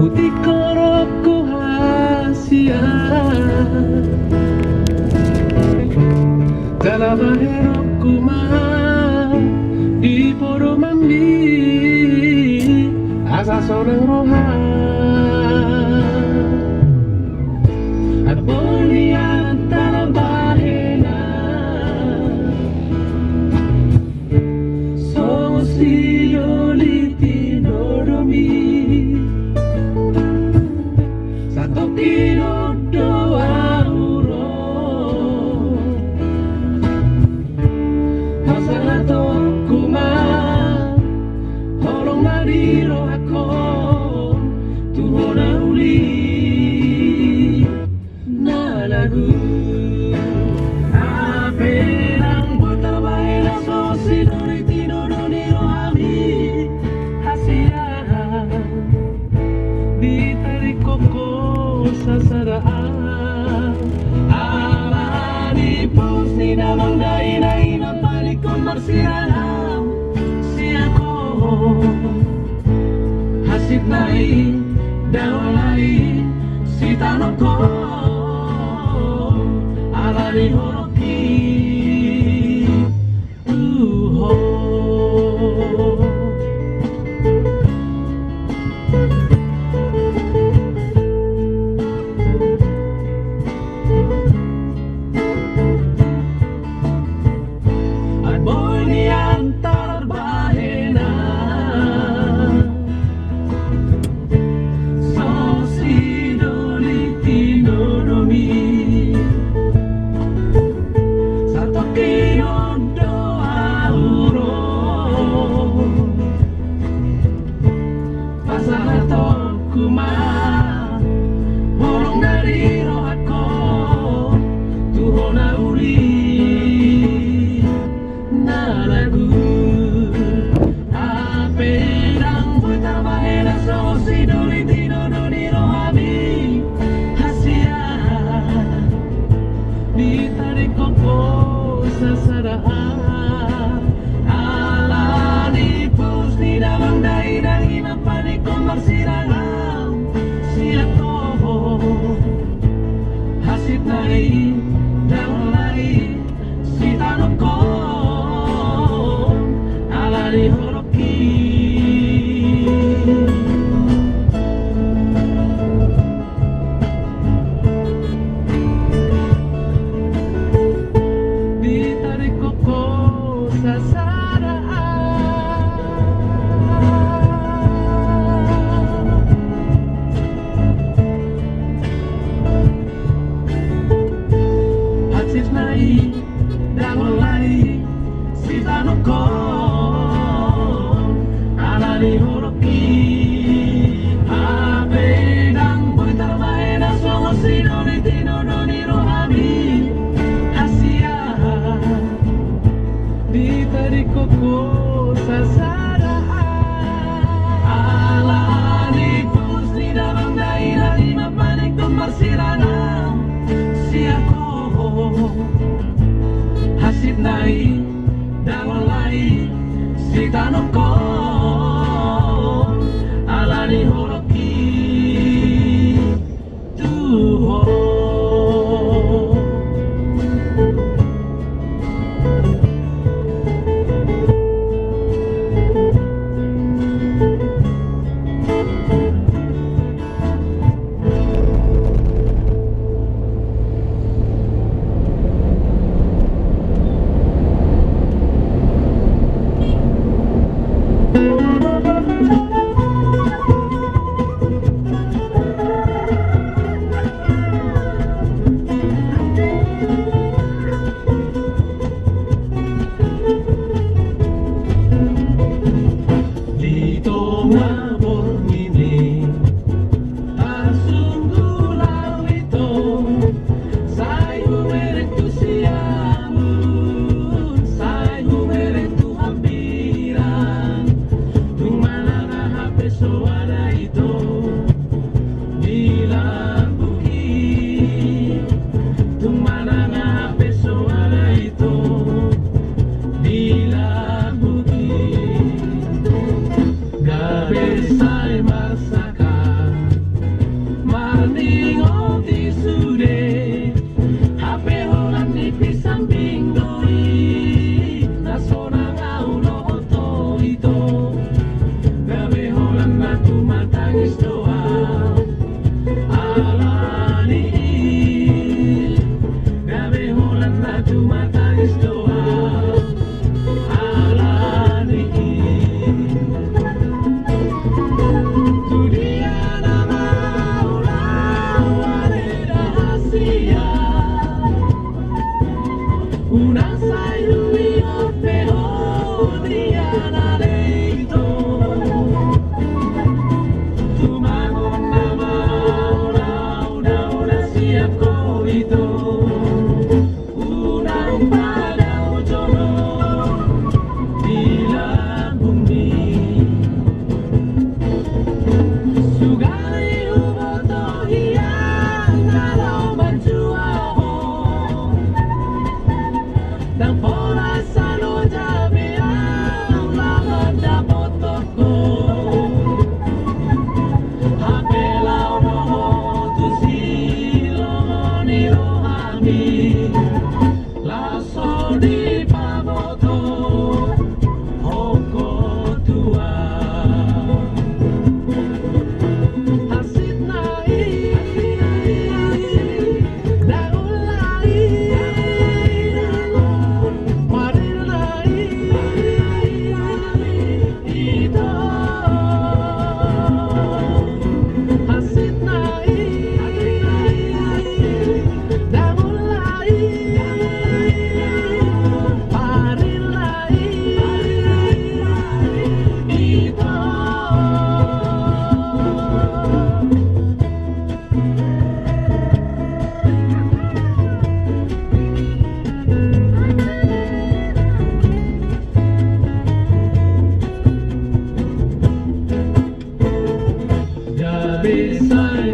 Putih korokku hasia dalam akhirku mah di poro mandi asa sonang rohan at boni antara bahena so siloliti noromi satu kilo doa urong masalah toku mah holong nariro ako tuhona uli na lagu aperang bota baila so sinoliti noniro ami hasia di tarik koko sasaraan alani pus ni namang dai-dai na palikon marsialam siako hasib nai dawalai si tanoko alani horoki uho ditarik koko sasaraan alani pus di dalam dai-dai na panikon marsirangan siako hasib nai dawalai si tanoko alani horoki cuma tangis doang. Alani gawe Holanda cuma tangis doang. Alani tu dia nama ulang rahasia. Una sai lui pero dia naleito. Tu mangon nama udah siap kau itu. Unang pada ujono di lambungni. Sugali uboto hiang kalau menjuaho. Dan pola salo jabe ang laman dapat toko. Hapelau noho tu silo ni rohami. Laso di pamoto hoko tua. Hasit nai daun lai marir nai ito. Hasit nai daun lai marir nai ito. Gabi sa